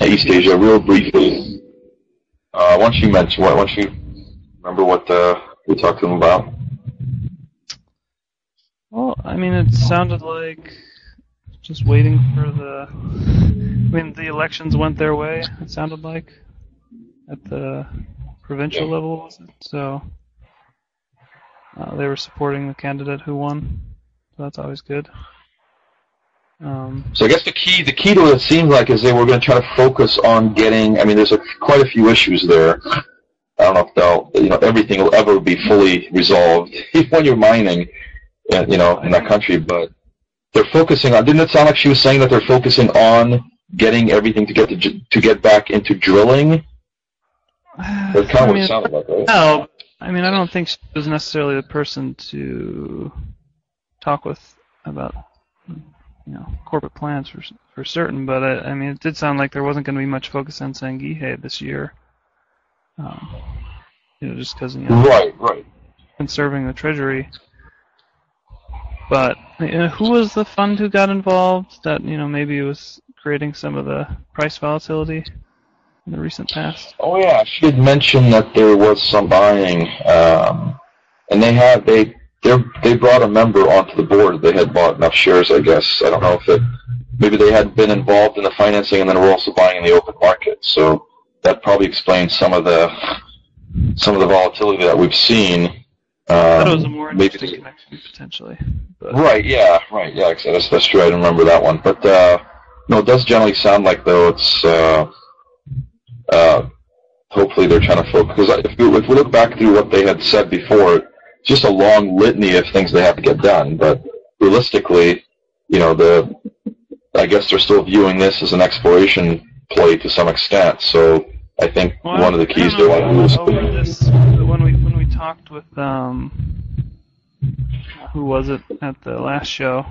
East Asia, real briefly. Once you remember what we talked to them about? Well, I mean, it sounded like just waiting for the elections went their way, it sounded like, at the provincial level, was it? So they were supporting the candidate who won, so that's always good. So I guess the key to it seemed like is they were going to try to focus on getting. I mean, there's quite a few issues there. I don't know if everything will ever be fully resolved when you're mining, in that country. But they're focusing on. Didn't it sound like she was saying that they're focusing on getting everything to get back into drilling? That's kind of what it sounded like, right? No, I mean, I don't think she was necessarily the person to talk with about corporate plans for certain, but I mean, it did sound like there wasn't going to be much focus on Sangihe this year. Just because right, conserving the treasury. But who was the fund who got involved? That maybe it was creating some of the price volatility in the recent past. Oh yeah, she had mentioned that there was some buying, and they brought a member onto the board. They had bought enough shares, I guess. I don't know if maybe they had been involved in the financing and then were also buying in the open market. So that probably explains some of the volatility that we've seen. That was a more interesting connection potentially. But. Right. That's true. I didn't remember that one. But no, it does generally sound like though it's hopefully they're trying to focus. Because if we look back through what they had said before. Just a long litany of things they have to get done, but realistically, I guess they're still viewing this as an exploration play to some extent. So I think one of the keys they want to do is when we talked with who was it at the last show,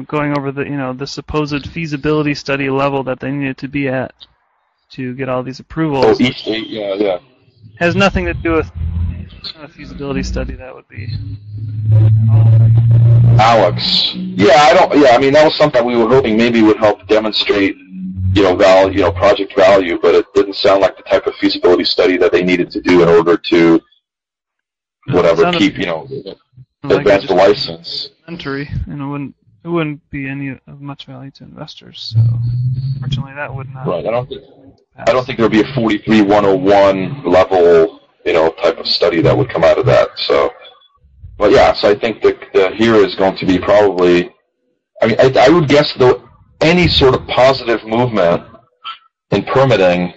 going over the supposed feasibility study level that they needed to be at to get all these approvals. Yeah. Has nothing to do with a feasibility study. That would be Alex. I mean, that was something we were hoping maybe would help demonstrate, project value, but it didn't sound like the type of feasibility study that they needed to do in order to, advance the license. Entry, it wouldn't be any of much value to investors. So, fortunately, that would not. Right. I don't think there would be a 43-101 level. Type of study that would come out of that. So, but yeah, so I think the here is going to be probably. I mean, I would guess though any sort of positive movement in permitting,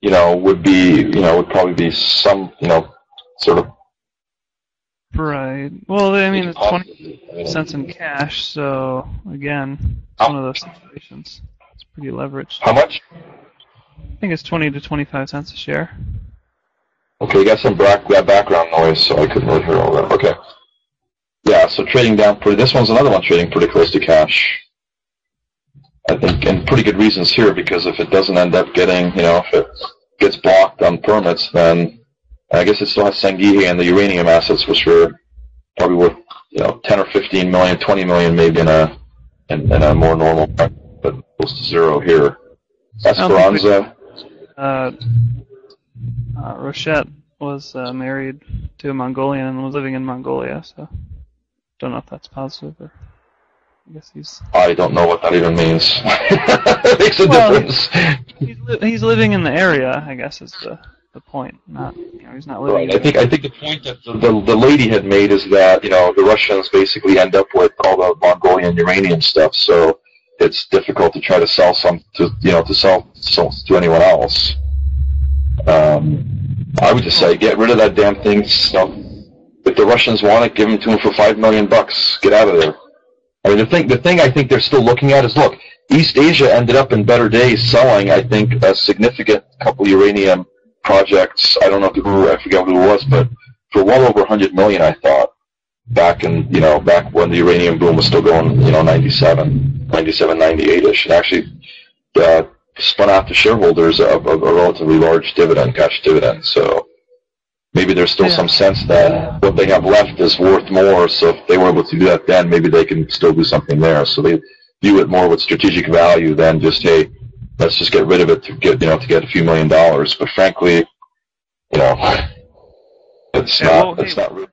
would probably be some, sort of. Right. Well, I mean, it's 20 cents in cash. So again, it's one of those situations. It's pretty leveraged. How much? I think it's 20 to 25 cents a share. Okay, you got some background noise, so I couldn't really hear all that. Okay. Yeah, so trading down this one's another one trading pretty close to cash. I think, and pretty good reasons here, because if it doesn't end up getting, if it gets blocked on permits, then I guess it still has Sangihe and the uranium assets, which are probably worth, 10 or 15 million, 20 million maybe in a more normal, but close to zero here. Esperanza. Rochette was married to a Mongolian and was living in Mongolia, so don't know if that's positive or I guess he's... I don't know what that even means. It makes a difference. He's living in the area, I guess, is the point. Not he's not living. Right. I think the point that the lady had made is that the Russians basically end up with all the Mongolian uranium stuff, so it's difficult to try to sell some to anyone else. I would just say get rid of that damn thing. If the Russians want it, give them to them for $5 million. Get out of there. I mean, the thing I think they're still looking at is, look, East Asia ended up in better days selling, I think, a significant couple uranium projects. I don't know I forget who it was, but for well over $100 million, I thought, back when the uranium boom was still going, 97, 98-ish, and actually spun out to shareholders a relatively large cash dividend. So maybe there's still some sense that what they have left is worth more, so if they were able to do that then, maybe they can still do something there. So they view it more with strategic value than just, hey, let's just get rid of it to get a few $1 million. But frankly, it's not really.